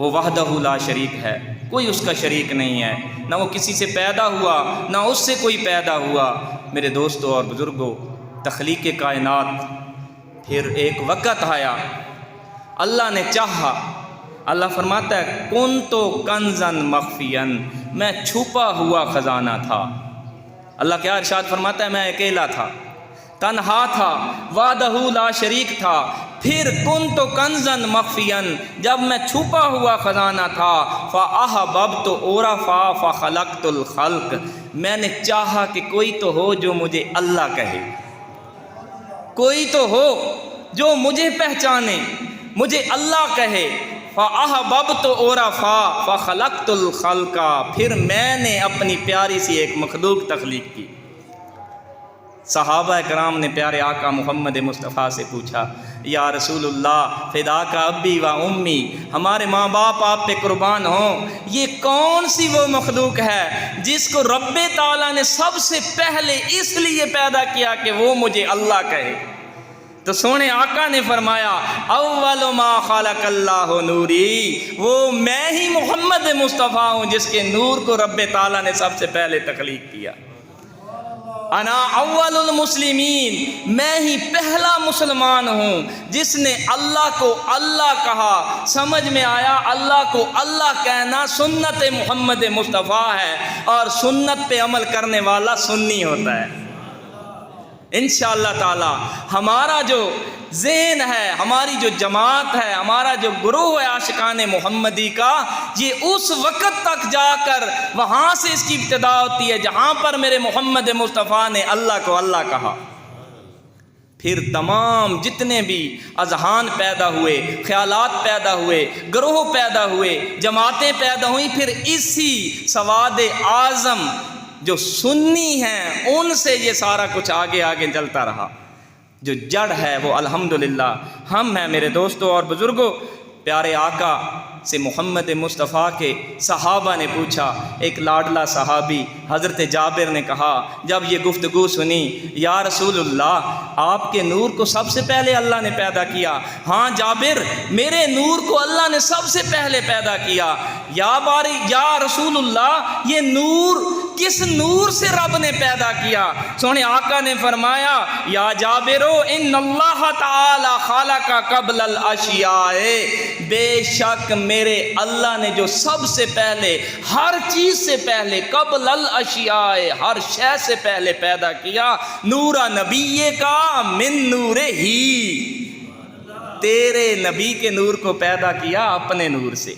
وہ وحدہ لا شریک ہے، کوئی اس کا شریک نہیں ہے، نہ وہ کسی سے پیدا ہوا نہ اس سے کوئی پیدا ہوا۔ میرے دوستوں اور بزرگوں، تخلیق کائنات، پھر ایک وقت آیا اللہ نے چاہا، اللہ فرماتا ہے کنتو کنزن مخفین، میں چھپا ہوا خزانہ تھا۔ اللہ کیا ارشاد فرماتا ہے، میں اکیلا تھا، تنہا تھا، وحدہ لا شریک تھا۔ پھر کنتو کنزن مخفین، جب میں چھپا ہوا خزانہ تھا، فاحببت عرفا فخلقت الخلق، میں نے چاہا کہ کوئی تو ہو جو مجھے اللہ کہے، کوئی تو ہو جو مجھے پہچانے، مجھے اللہ کہے۔ فاحببت عرفا فخلقت الخلق، پھر میں نے اپنی پیاری سی ایک مخلوق تخلیق کی۔ صحابہ کرام نے پیارے آقا محمد مصطفیٰ سے پوچھا، یا رسول اللہ فداک ابی و امی، ہمارے ماں باپ آپ پہ قربان ہوں، یہ کون سی وہ مخلوق ہے جس کو رب تعالیٰ نے سب سے پہلے اس لیے پیدا کیا کہ وہ مجھے اللہ کہے؟ تو سونے آقا نے فرمایا اول ما خلق اللہ نوری، وہ میں ہی محمد مصطفیٰ ہوں جس کے نور کو رب تعالیٰ نے سب سے پہلے تخلیق کیا۔ انا اول المسلمین، میں ہی پہلا مسلمان ہوں جس نے اللہ کو اللہ کہا، سمجھ میں آیا اللہ کو اللہ کہنا سنت محمد مصطفیٰ ہے، اور سنت پہ عمل کرنے والا سنی ہوتا ہے۔ انشاءاللہ تعالی ہمارا جو ذہن ہے، ہماری جو جماعت ہے، ہمارا جو گروہ ہے عاشقان محمدی کا، یہ اس وقت تک جا کر وہاں سے اس کی ابتدا ہوتی ہے جہاں پر میرے محمد مصطفیٰ نے اللہ کو اللہ کہا۔ پھر تمام جتنے بھی اذہان پیدا ہوئے، خیالات پیدا ہوئے، گروہ پیدا ہوئے، جماعتیں پیدا ہوئیں، پھر اسی سواد اعظم جو سنی ہیں ان سے یہ سارا کچھ آگے آگے چلتا رہا۔ جو جڑ ہے وہ الحمدللہ ہم ہیں۔ میرے دوستوں اور بزرگوں، پیارے آقا سے محمد مصطفیٰ کے صحابہ نے پوچھا، ایک لاڈلا صحابی حضرت جابر نے کہا جب یہ گفتگو سنی، یا رسول اللہ آپ کے نور کو سب سے پہلے اللہ نے پیدا کیا۔ ہاں جابر، میرے نور کو اللہ نے سب سے پہلے پیدا کیا۔ یا رسول اللہ یہ نور کس نور سے رب نے پیدا کیا؟ سونے آقا نے فرمایا، یا جابرو ان اللہ تعالی خالق قبل الاشیاء، بے شک میرے اللہ نے جو سب سے پہلے، ہر چیز سے پہلے، قبل الاشیاء، ہر شے سے پہلے پیدا کیا، نور نبی کا من نور ہی، تیرے نبی کے نور کو پیدا کیا اپنے نور سے،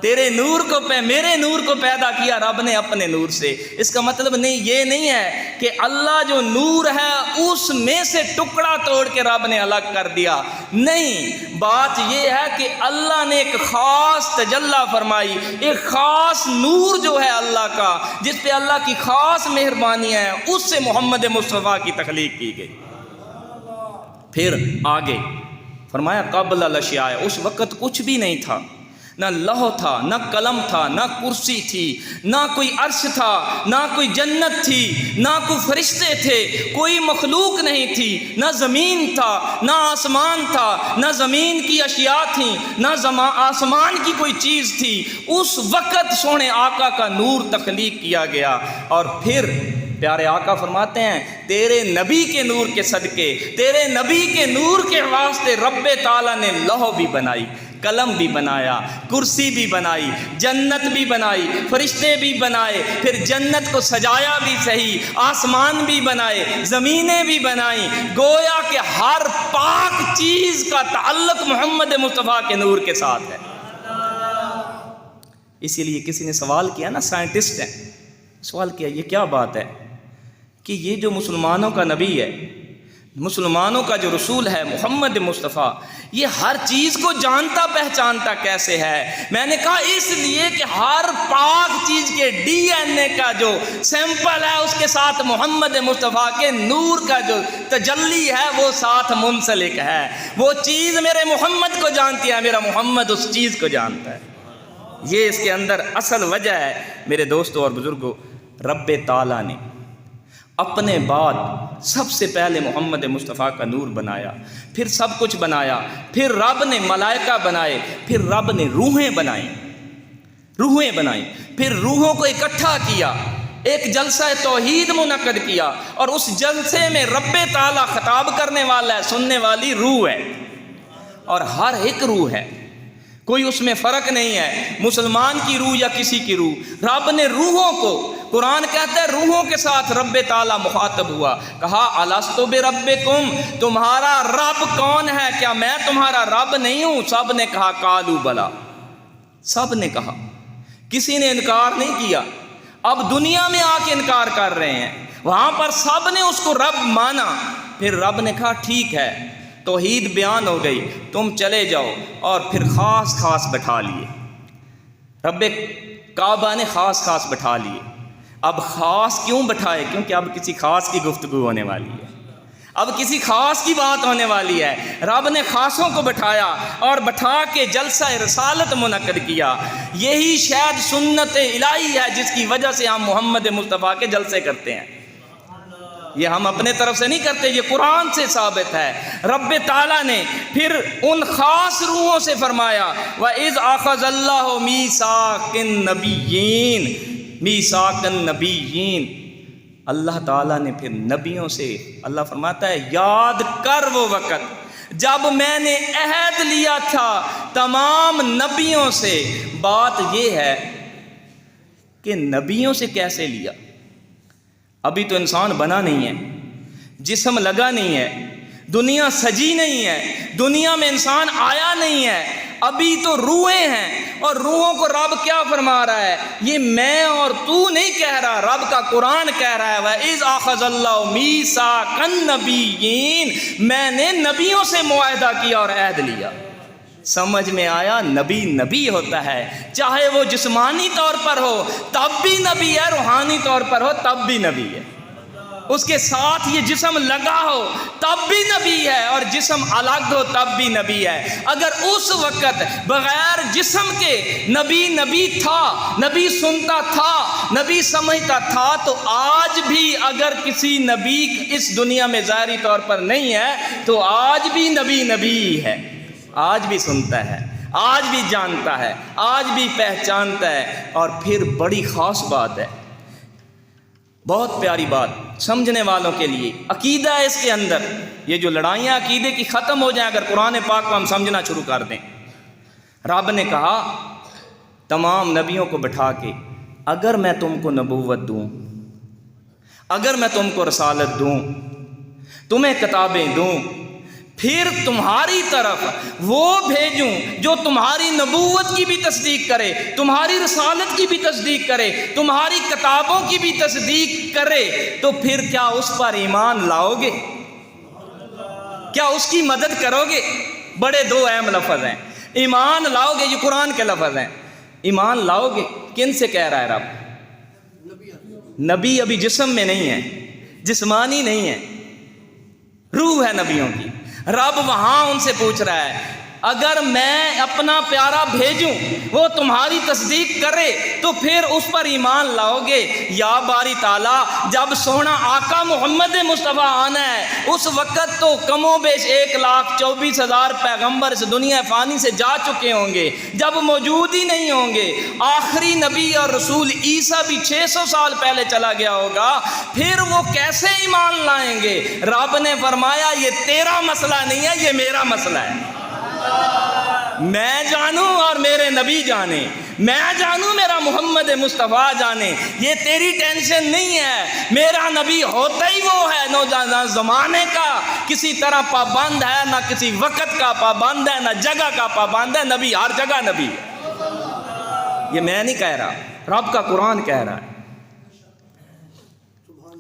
تیرے نور کو میرے نور کو پیدا کیا رب نے اپنے نور سے۔ اس کا مطلب یہ نہیں ہے کہ اللہ جو نور ہے اس میں سے ٹکڑا توڑ کے رب نے الگ کر دیا، نہیں، بات یہ ہے کہ اللہ نے ایک خاص تجلی فرمائی، ایک خاص نور جو ہے اللہ کا، جس پہ اللہ کی خاص مہربانیاں ہیں، اس سے محمد مصطفیٰ کی تخلیق کی گئی۔ پھر آگے فرمایا قبل الاشیاء، اس وقت کچھ بھی نہیں تھا، نہ لوح تھا، نہ قلم تھا، نہ کرسی تھی، نہ کوئی عرش تھا، نہ کوئی جنت تھی، نہ کوئی فرشتے تھے، کوئی مخلوق نہیں تھی، نہ زمین تھا، نہ آسمان تھا، نہ زمین کی اشیاء تھیں، نہ آسمان کی کوئی چیز تھی۔ اس وقت سونے آقا کا نور تخلیق کیا گیا، اور پھر پیارے آقا فرماتے ہیں تیرے نبی کے نور کے صدقے، تیرے نبی کے نور کے واسطے رب تعالیٰ نے لوح بھی بنائی، قلم بھی بنایا، کرسی بھی بنائی، جنت بھی بنائی، فرشتے بھی بنائے، پھر جنت کو سجایا بھی صحیح، آسمان بھی بنائے، زمینیں بھی بنائیں، گویا کہ ہر پاک چیز کا تعلق محمد مصطفیٰ کے نور کے ساتھ ہے۔ اسی لیے کسی نے سوال کیا نا، سائنٹسٹ ہیں، سوال کیا یہ کیا بات ہے کہ یہ جو مسلمانوں کا نبی ہے، مسلمانوں کا جو رسول ہے محمد مصطفیٰ، یہ ہر چیز کو جانتا پہچانتا کیسے ہے؟ میں نے کہا اس لیے کہ ہر پاک چیز کے ڈی این اے کا جو سیمپل ہے اس کے ساتھ محمد مصطفیٰ کے نور کا جو تجلی ہے وہ ساتھ منسلک ہے۔ وہ چیز میرے محمد کو جانتی ہے، میرا محمد اس چیز کو جانتا ہے۔ یہ اس کے اندر اصل وجہ ہے۔ میرے دوستوں اور بزرگوں، رب تعالیٰ نے اپنے بعد سب سے پہلے محمد مصطفیٰ کا نور بنایا، پھر سب کچھ بنایا، پھر رب نے ملائکہ بنائے، پھر رب نے روحیں بنائیں، پھر روحوں کو اکٹھا کیا، ایک جلسہ توحید منعقد کیا، اور اس جلسے میں رب تعالیٰ خطاب کرنے والا ہے، سننے والی روح ہے، اور ہر ایک روح ہے، کوئی اس میں فرق نہیں ہے، مسلمان کی روح یا کسی کی روح۔ رب نے روحوں کو، قرآن کہتا ہے روحوں کے ساتھ رب تعالیٰ مخاطب ہوا، کہا الستو بربکم، تمہارا رب کون ہے؟ کیا میں تمہارا رب نہیں ہوں؟ سب نے کہا قالوا بلا، سب نے کہا، کسی نے انکار نہیں کیا۔ اب دنیا میں آ کے انکار کر رہے ہیں، وہاں پر سب نے اس کو رب مانا، پھر رب نے کہا ٹھیک ہے، توحید بیان ہو گئی، تم چلے جاؤ، اور پھر خاص بٹھا لیے، رب کعبہ نے خاص بٹھا لیے۔ اب خاص کیوں بٹھائے؟ کیونکہ اب کسی خاص کی گفتگو ہونے والی ہے، اب کسی خاص کی بات ہونے والی ہے۔ رب نے خاصوں کو بٹھایا اور بٹھا کے جلسہ رسالت منعقد کیا۔ یہی شاید سنت الہی ہے جس کی وجہ سے ہم محمد مصطفیٰ کے جلسے کرتے ہیں، یہ ہم اپنے طرف سے نہیں کرتے، یہ قرآن سے ثابت ہے۔ رب تعالیٰ نے پھر ان خاص روحوں سے فرمایا وَإِذْ أَخَذَ اللَّهُ مِيثَاقَ النَّبِيِّينَ، اللہ تعالیٰ نے پھر نبیوں سے، اللہ فرماتا ہے یاد کر وہ وقت جب میں نے عہد لیا تھا تمام نبیوں سے۔ بات یہ ہے کہ نبیوں سے کیسے لیا؟ ابھی تو انسان بنا نہیں ہے، جسم لگا نہیں ہے، دنیا سجی نہیں ہے، دنیا میں انسان آیا نہیں ہے، ابھی تو روحیں ہیں، اور روحوں کو رب کیا فرما رہا ہے؟ یہ میں اور تو نہیں کہہ رہا، رب کا قرآن کہہ رہا ہے وَإِذْ أَخَذَ اللَّهُ مِيثَاقَ النَّبِيِّينَ، میں نے نبیوں سے معاہدہ کیا اور عہد لیا۔ سمجھ میں آیا؟ نبی ہوتا ہے، چاہے وہ جسمانی طور پر ہو تب بھی نبی ہے، روحانی طور پر ہو تب بھی نبی ہے، اس کے ساتھ یہ جسم لگا ہو تب بھی نبی ہے، اور جسم الگ ہو تب بھی نبی ہے۔ اگر اس وقت بغیر جسم کے نبی تھا، نبی سنتا تھا، نبی سمجھتا تھا، تو آج بھی اگر کسی نبی اس دنیا میں ظاہری طور پر نہیں ہے تو آج بھی نبی ہے، آج بھی سنتا ہے، آج بھی جانتا ہے، آج بھی پہچانتا ہے۔ اور پھر بڑی خاص بات ہے، بہت پیاری بات سمجھنے والوں کے لیے، عقیدہ ہے اس کے اندر، یہ جو لڑائیاں عقیدے کی ختم ہو جائیں اگر قرآن پاک کو ہم سمجھنا شروع کر دیں۔ رب نے کہا تمام نبیوں کو بٹھا کے، اگر میں تم کو نبوت دوں، اگر میں تم کو رسالت دوں، تمہیں کتابیں دوں، پھر تمہاری طرف وہ بھیجوں جو تمہاری نبوت کی بھی تصدیق کرے، تمہاری رسالت کی بھی تصدیق کرے، تمہاری کتابوں کی بھی تصدیق کرے، تو پھر کیا اس پر ایمان لاؤ گے؟ کیا اس کی مدد کرو گے؟ بڑے دو اہم لفظ ہیں، ایمان لاؤ گے، یہ قرآن کے لفظ ہیں، ایمان لاؤ گے، کن سے کہہ رہا ہے رب؟ نبی ابھی جسم میں نہیں ہے، جسمانی نہیں ہے، روح ہے نبیوں کی۔ رب وہاں ان سے پوچھ رہا ہے اگر میں اپنا پیارا بھیجوں وہ تمہاری تصدیق کرے تو پھر اس پر ایمان لاؤ گے؟ یا باری تعالیٰ، جب سونا آقا محمد مصطفیٰ آنا ہے اس وقت تو کم و بیش 1,24,000 پیغمبر اس دنیا فانی سے جا چکے ہوں گے، جب موجود ہی نہیں ہوں گے۔ آخری نبی اور رسول عیسیٰ بھی 600 سال پہلے چلا گیا ہوگا، پھر وہ کیسے ایمان لائیں گے؟ رب نے فرمایا یہ تیرا مسئلہ نہیں ہے، یہ میرا مسئلہ ہے۔ میں جانوں اور میرے نبی جانے، میں جانوں میرا محمد مصطفیٰ جانے، یہ تیری ٹینشن نہیں ہے۔ میرا نبی ہوتا ہی وہ ہے، نہ زمانے کا کسی طرح پابند ہے، نہ کسی وقت کا پابند ہے، نہ جگہ کا پابند ہے، نبی ہر جگہ نبی ہے۔ یہ میں نہیں کہہ رہا، رب کا قرآن کہہ رہا ہے۔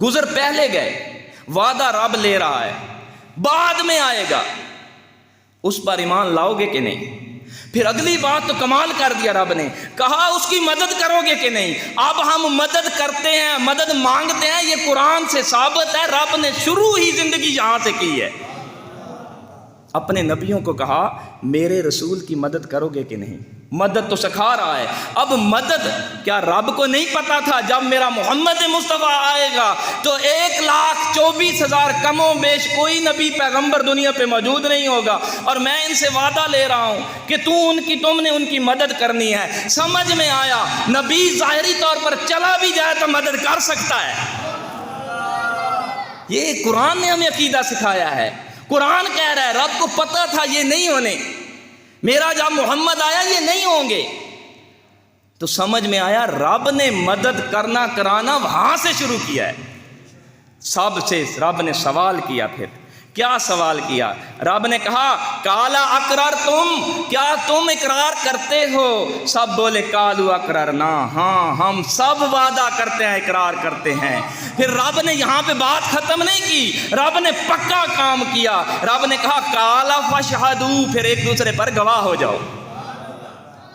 گزر پہلے گئے، وعدہ رب لے رہا ہے، بعد میں آئے گا، اس پر ایمان لاؤ گے کہ نہیں؟ پھر اگلی بات تو کمال کر دیا رب نے، کہا اس کی مدد کرو گے کہ نہیں؟ اب ہم مدد کرتے ہیں، مدد مانگتے ہیں، یہ قرآن سے ثابت ہے، رب نے شروع ہی زندگی یہاں سے کی ہے۔ اپنے نبیوں کو کہا میرے رسول کی مدد کرو گے کہ نہیں؟ مدد تو سکھا رہا ہے۔ اب مدد کیا رب کو نہیں پتا تھا جب میرا محمد مصطفیٰ آئے گا تو 1,24,000 کم و بیش کوئی نبی پیغمبر دنیا پہ موجود نہیں ہوگا، اور میں ان سے وعدہ لے رہا ہوں کہ تم نے ان کی مدد کرنی ہے۔ سمجھ میں آیا نبی ظاہری طور پر چلا بھی جائے تو مدد کر سکتا ہے۔ یہ قرآن نے ہمیں عقیدہ سکھایا ہے۔ قرآن کہہ رہا ہے رب کو پتا تھا یہ نہیں ہونے، میرا جب محمد آیا یہ نہیں ہوں گے، تو سمجھ میں آیا رب نے مدد کرنا کرانا وہاں سے شروع کیا ہے۔ سب سے رب نے سوال کیا، پھر کیا سوال کیا؟ رب نے کہا کالا اقرار کیا تم اقرار کرتے ہو؟ سب بولے کالو اقررنا، ہاں ہم سب وعدہ کرتے ہیں، اقرار کرتے ہیں۔ پھر رب نے یہاں پہ بات ختم نہیں کی، رب نے پکا کام کیا۔ رب نے کہا کالا فشہدو، پھر ایک دوسرے پر گواہ ہو جاؤ،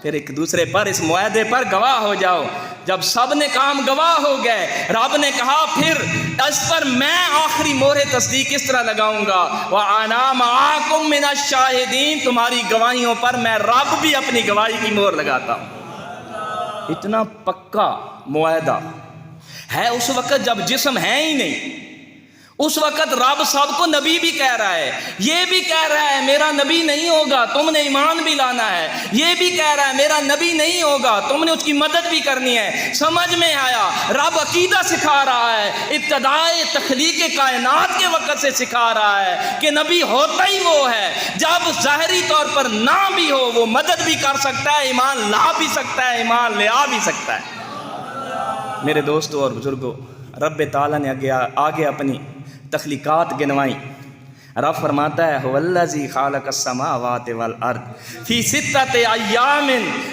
پھر ایک دوسرے پر اس معاہدے پر گواہ ہو جاؤ۔ جب سب نے کام گواہ ہو گئے، رب نے کہا پھر اس پر میں آخری مہر تصدیق کس طرح لگاؤں گا؟ وَأَنَا مَعَكُم مِّنَ الشَّاهِدِينَ، تمہاری گواہیوں پر میں رب بھی اپنی گواہی کی مہر لگاتا ہوں۔ اتنا پکا معاہدہ ہے اس وقت جب جسم ہے ہی نہیں۔ اس وقت رب سب کو نبی بھی کہہ رہا ہے، یہ بھی کہہ رہا ہے میرا نبی نہیں ہوگا، تم نے ایمان بھی لانا ہے، یہ بھی کہہ رہا ہے میرا نبی نہیں ہوگا، تم نے اس کی مدد بھی کرنی ہے۔ سمجھ میں آیا رب عقیدہ سکھا رہا ہے، ابتدائے تخلیق کائنات کے وقت سے سکھا رہا ہے کہ نبی ہوتا ہی وہ ہے جب ظاہری طور پر نہ بھی ہو وہ مدد بھی کر سکتا ہے، ایمان لا بھی سکتا ہے، ایمان لے آ بھی سکتا ہے۔ میرے دوستو اور بزرگوں، رب تعالیٰ نے آگے اپنی تخلیقات گنوائی۔ رب فرماتا ہے هو الذی خالق السماوات والارض فی ستۃ ایام،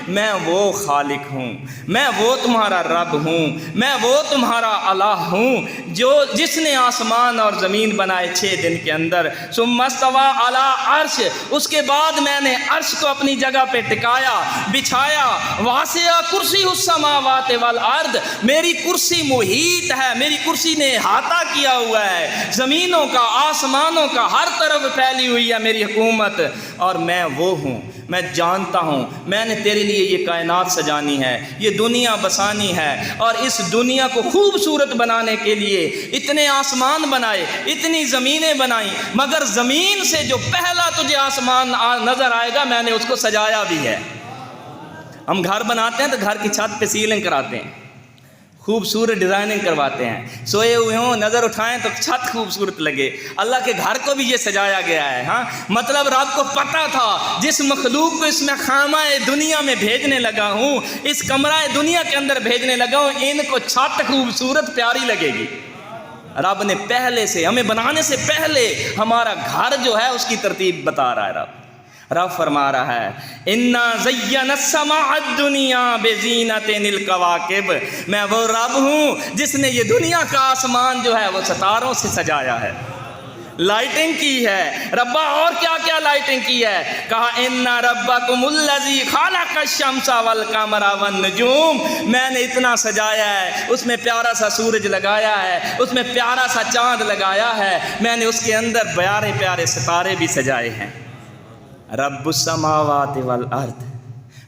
میں وہ خالق ہوں، میں وہ تمہارا رب ہوں، میں وہ تمہارا الہ ہوں جو جس نے آسمان اور زمین بنائے 6 دن کے اندر۔ ثم استوی علی عرش، اس کے بعد میں نے عرش کو اپنی جگہ پہ ٹکایا، بچھایا۔ واسع کرسی السماوات والارض، میری کرسی محیط ہے، میری کرسی نے احاطہ کیا ہوا ہے زمینوں کا، آسمانوں کا، ہر طرف پھیلی ہوئی ہے میری حکومت، اور میں وہ ہوں، میں جانتا ہوں میں نے تیرے لیے یہ کائنات سجانی ہے، یہ دنیا بسانی ہے، اور اس دنیا کو خوبصورت بنانے کے لیے اتنے آسمان بنائے، اتنی زمینیں بنائیں، مگر زمین سے جو پہلا تجھے آسمان نظر آئے گا میں نے اس کو سجایا بھی ہے۔ ہم گھر بناتے ہیں تو گھر کی چھت پہ سیلنگ کراتے ہیں، خوبصورت ڈیزائننگ کرواتے ہیں، سوئے ہوئے ہوں نظر اٹھائیں تو چھت خوبصورت لگے۔ اللہ کے گھر کو بھی یہ سجایا گیا ہے۔ ہاں مطلب رب کو پتہ تھا جس مخلوق کو اس میں خامہ دنیا میں بھیجنے لگا ہوں، اس کمرہ دنیا کے اندر بھیجنے لگا ہوں، ان کو چھت خوبصورت پیاری لگے گی۔ رب نے پہلے سے ہمیں بنانے سے پہلے ہمارا گھر جو ہے اس کی ترتیب بتا رہا ہے۔ رب فرما رہا ہے انا زینا السماء الدنیا بزینۃ الکواکب، میں وہ رب ہوں جس نے یہ دنیا کا آسمان جو ہے وہ ستاروں سے سجایا ہے، لائٹنگ کی ہے۔ ربا اور کیا کیا لائٹنگ کی ہے؟ کہا انا ربکم الذی خلق الشمس والقمر والنجوم، میں نے اتنا سجایا ہے، اس میں پیارا سا سورج لگایا ہے، اس میں پیارا سا چاند لگایا ہے، میں نے اس کے اندر پیارے پیارے ستارے بھی سجائے ہیں۔ رب السماوات والارض،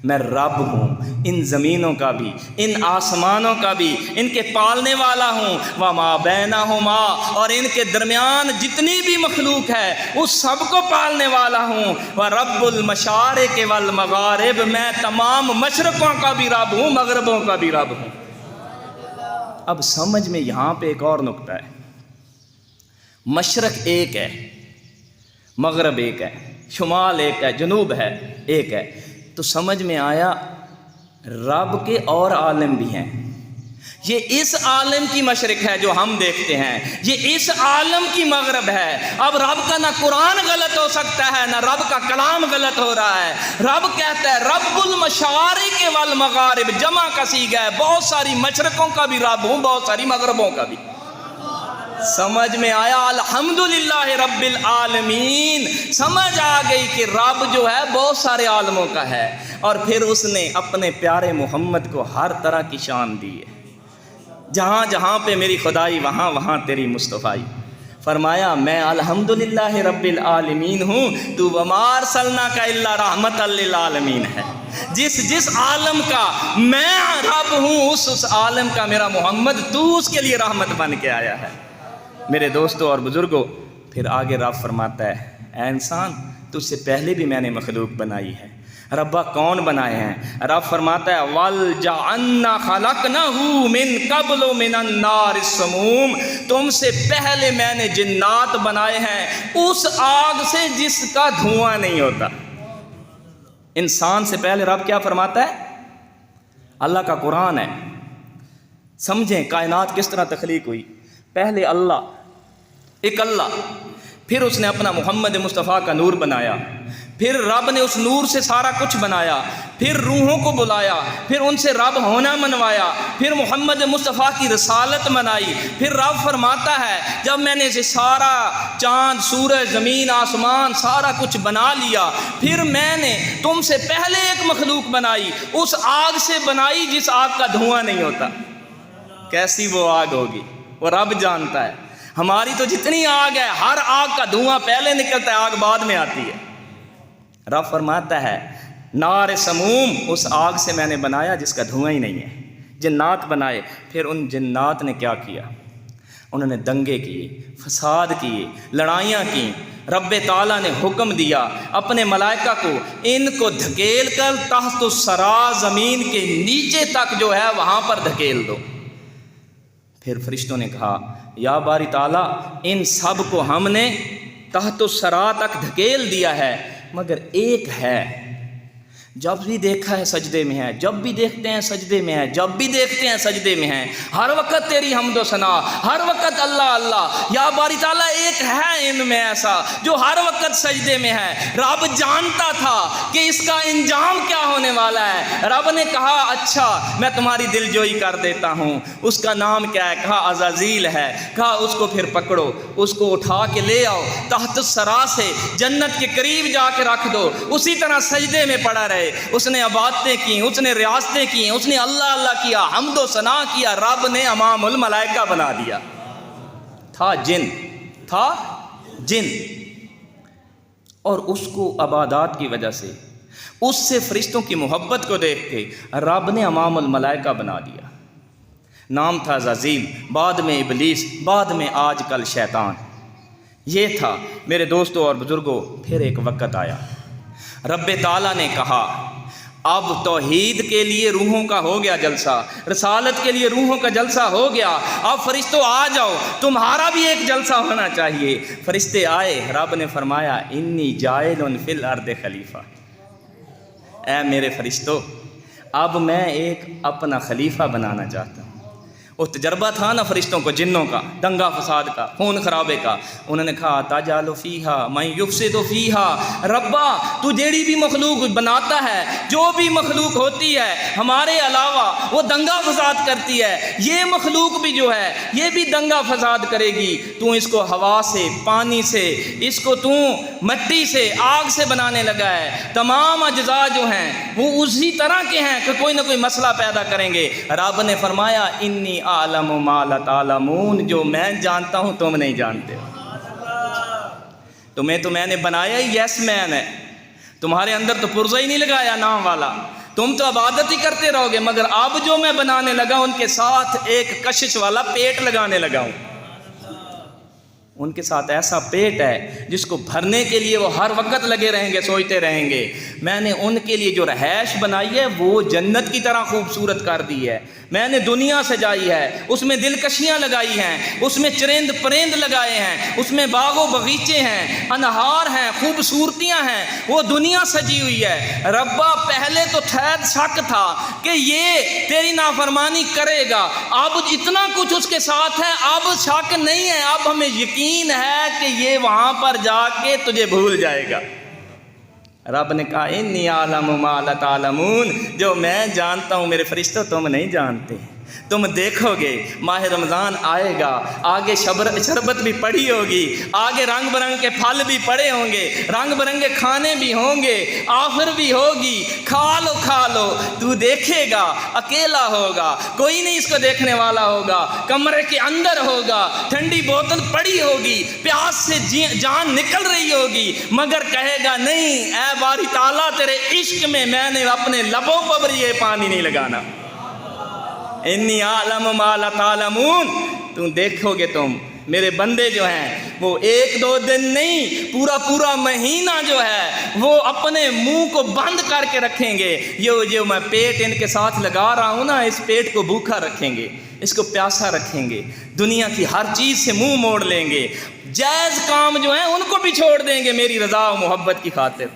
میں رب ہوں ان زمینوں کا بھی، ان آسمانوں کا بھی، ان کے پالنے والا ہوں۔ وما بینہما، اور ان کے درمیان جتنی بھی مخلوق ہے اس سب کو پالنے والا ہوں۔ ورب المشارق والمغارب، میں تمام مشرقوں کا بھی رب ہوں، مغربوں کا بھی رب ہوں۔ اب سمجھ میں یہاں پہ ایک اور نقطہ ہے، مشرق ایک ہے، مغرب ایک ہے، شمال ایک ہے، جنوب ہے ایک ہے، تو سمجھ میں آیا رب کے اور عالم بھی ہیں۔ یہ اس عالم کی مشرق ہے جو ہم دیکھتے ہیں، یہ اس عالم کی مغرب ہے۔ اب رب کا نہ قرآن غلط ہو سکتا ہے نہ رب کا کلام غلط ہو رہا ہے۔ رب کہتا ہے رب المشارق والمغارب، جمع کا صیغہ ہے، بہت ساری مشرقوں کا بھی رب ہوں، بہت ساری مغربوں کا بھی۔ سمجھ میں آیا؟ الحمدللہ رب العالمین، سمجھ آ گئی کہ رب جو ہے بہت سارے عالموں کا ہے، اور پھر اس نے اپنے پیارے محمد کو ہر طرح کی شان دی ہے۔ جہاں جہاں پہ میری خدائی وہاں وہاں تیری مصطفیٰ۔ فرمایا میں الحمدللہ رب العالمین ہوں، تو وما ارسلناک الا رحمۃ للعالمین ہے۔ جس عالم کا میں رب ہوں اس عالم کا میرا محمد تو اس کے لیے رحمت بن کے آیا ہے۔ میرے دوستوں اور بزرگوں، پھر آگے رب فرماتا ہے اے انسان تجھ سے پہلے بھی میں نے مخلوق بنائی ہے۔ ربا کون بنائے ہیں؟ رب فرماتا ہے وَالْجَعَنَّا خَلَقْنَهُ مِن قَبْلُ مِنَ النَّارِ السَّمُومِ، تم سے پہلے میں نے جنات بنائے ہیں اس آگ سے جس کا دھواں نہیں ہوتا۔ انسان سے پہلے رب کیا فرماتا ہے؟ اللہ کا قرآن ہے۔ سمجھیں کائنات کس طرح تخلیق ہوئی۔ پہلے ایک اللہ، پھر اس نے اپنا محمد مصطفیٰ کا نور بنایا، پھر رب نے اس نور سے سارا کچھ بنایا، پھر روحوں کو بلایا، پھر ان سے رب ہونا منوایا، پھر محمد مصطفیٰ کی رسالت منائی۔ پھر رب فرماتا ہے جب میں نے یہ سارا چاند سورج زمین آسمان سارا کچھ بنا لیا، پھر میں نے تم سے پہلے ایک مخلوق بنائی، اس آگ سے بنائی جس آگ کا دھواں نہیں ہوتا۔ کیسی وہ آگ ہوگی وہ رب جانتا ہے۔ ہماری تو جتنی آگ ہے ہر آگ کا دھواں پہلے نکلتا ہے، آگ بعد میں آتی ہے۔ رب فرماتا ہے نار سموم، اس آگ سے میں نے بنایا جس کا دھواں ہی نہیں ہے۔ جنات بنائے، پھر ان جنات نے کیا کیا؟ انہوں نے دنگے کیے، فساد کیے، لڑائیاں کیں۔ رب تعالیٰ نے حکم دیا اپنے ملائکہ کو ان کو دھکیل کر تحت الثری زمین کے نیچے تک جو ہے وہاں پر دھکیل دو۔ پھر فرشتوں نے کہا یا باری تعالیٰ ان سب کو ہم نے تحت الثری تک دھکیل دیا ہے، مگر ایک ہے جب بھی دیکھا ہے سجدے میں ہے، جب بھی دیکھتے ہیں سجدے میں ہے، جب بھی دیکھتے ہیں سجدے میں ہے، ہر وقت تیری حمد و ثنا، ہر وقت اللہ اللہ۔ یا باری تعالیٰ ایک ہے ان میں ایسا جو ہر وقت سجدے میں ہے۔ رب جانتا تھا کہ اس کا انجام کیا ہونے والا ہے۔ رب نے کہا اچھا میں تمہاری دل جوئی کر دیتا ہوں۔ اس کا نام کیا ہے؟ کہا عزازیل ہے۔ کہا اس کو پھر پکڑو، اس کو اٹھا کے لے آؤ تحت الثری سے جنت کے قریب جا کے رکھ دو، اسی طرح سجدے میں پڑا رہے۔ اس نے عبادتیں کی، اس نے ریاستیں کی، اس نے اللہ اللہ کیا، حمد و ثنا کیا۔ رب نے امام الملائکہ بنا دیا۔ تھا جن اور اس کو عبادات کی وجہ سے، اس سے فرشتوں کی محبت کو دیکھ کے رب نے امام الملائکہ بنا دیا۔ نام تھا عزازیل، بعد میں ابلیس، بعد میں آج کل شیطان۔ یہ تھا میرے دوستوں اور بزرگوں۔ پھر ایک وقت آیا، رب تعالیٰ نے کہا اب توحید کے لیے روحوں کا ہو گیا جلسہ، رسالت کے لیے روحوں کا جلسہ ہو گیا، اب فرشتوں آ جاؤ، تمہارا بھی ایک جلسہ ہونا چاہیے۔ فرشتے آئے، رب نے فرمایا انی جاعل فی الارض خلیفہ، اے میرے فرشتوں اب میں ایک اپنا خلیفہ بنانا چاہتا ہوں۔ وہ تجربہ تھا نا فرشتوں کو جنوں کا، دنگا فساد کا، خون خرابے کا۔ انہوں نے کہا تجعل فیہا من یفسد فیہا، ربا تو جیڑی بھی مخلوق بناتا ہے، جو بھی مخلوق ہوتی ہے ہمارے علاوہ وہ دنگا فساد کرتی ہے، یہ مخلوق بھی جو ہے یہ بھی دنگا فساد کرے گی۔ تو اس کو ہوا سے، پانی سے، اس کو تو مٹی سے، آگ سے بنانے لگا ہے۔ تمام اجزاء جو ہیں وہ اسی طرح کے ہیں کہ کوئی نہ کوئی مسئلہ پیدا کریں گے۔ رب نے فرمایا انی اعلم ما لا تعلمون، جو میں جانتا ہوں تم نہیں جانتے ہو۔ تمہیں تو میں نے بنایا ہی یس مین ہے، تمہارے اندر تو پرزہ ہی نہیں لگایا نام والا، تم تو عبادت ہی کرتے رہو گے، مگر اب جو میں بنانے لگا ان کے ساتھ ایک کشش والا پیٹ لگانے لگا ہوں۔ ان کے ساتھ ایسا پیٹ ہے جس کو بھرنے کے لیے وہ ہر وقت لگے رہیں گے، سوچتے رہیں گے۔ میں نے ان کے لیے جو رہائش بنائی ہے وہ جنت کی طرح خوبصورت کر دی ہے۔ میں نے دنیا سجائی ہے، اس میں دلکشیاں لگائی ہیں، اس میں چرند پرند لگائے ہیں، اس میں باغ و باغیچے ہیں، انہار ہیں، خوبصورتیاں ہیں، وہ دنیا سجی ہوئی ہے۔ ربا پہلے تو ٹھہر شک تھا کہ یہ تیری نافرمانی کرے گا، اب اتنا کچھ اس کے ساتھ ہے، اب شک نہیں ہے، اب ہمیں یقین ہے کہ یہ وہاں پر جا کے تجھے بھول جائے گا۔ رب نے کہا انی اعلم ما لا تعلمون، جو میں جانتا ہوں میرے فرشتوں تم نہیں جانتے۔ تم دیکھو گے ماہ رمضان آئے گا، آگے شربت بھی پڑی ہوگی، آگے رنگ برنگ کے پھل بھی پڑے ہوں گے، رنگ برنگے کھانے بھی ہوں گے، آفر بھی ہوگی، کھا لو تو دیکھے گا اکیلا ہوگا، کوئی نہیں اس کو دیکھنے والا ہوگا، کمرے کے اندر ہوگا، ٹھنڈی بوتل پڑی ہوگی، پیاس سے جان نکل رہی ہوگی، مگر کہے گا نہیں اے باری تعالیٰ تیرے عشق میں نے اپنے لبوں پر یہ پانی نہیں لگانا، انی عالم ما لا تعلمون۔ تم دیکھو گے تم میرے بندے جو ہیں وہ ایک دو دن نہیں، پورا مہینہ جو ہے وہ اپنے منہ کو بند کر کے رکھیں گے۔ جو میں پیٹ ان کے ساتھ لگا رہا ہوں نا، اس پیٹ کو بھوکا رکھیں گے، اس کو پیاسا رکھیں گے، دنیا کی ہر چیز سے منہ موڑ لیں گے، جائز کام جو ہیں ان کو بھی چھوڑ دیں گے میری رضا و محبت کی خاطر۔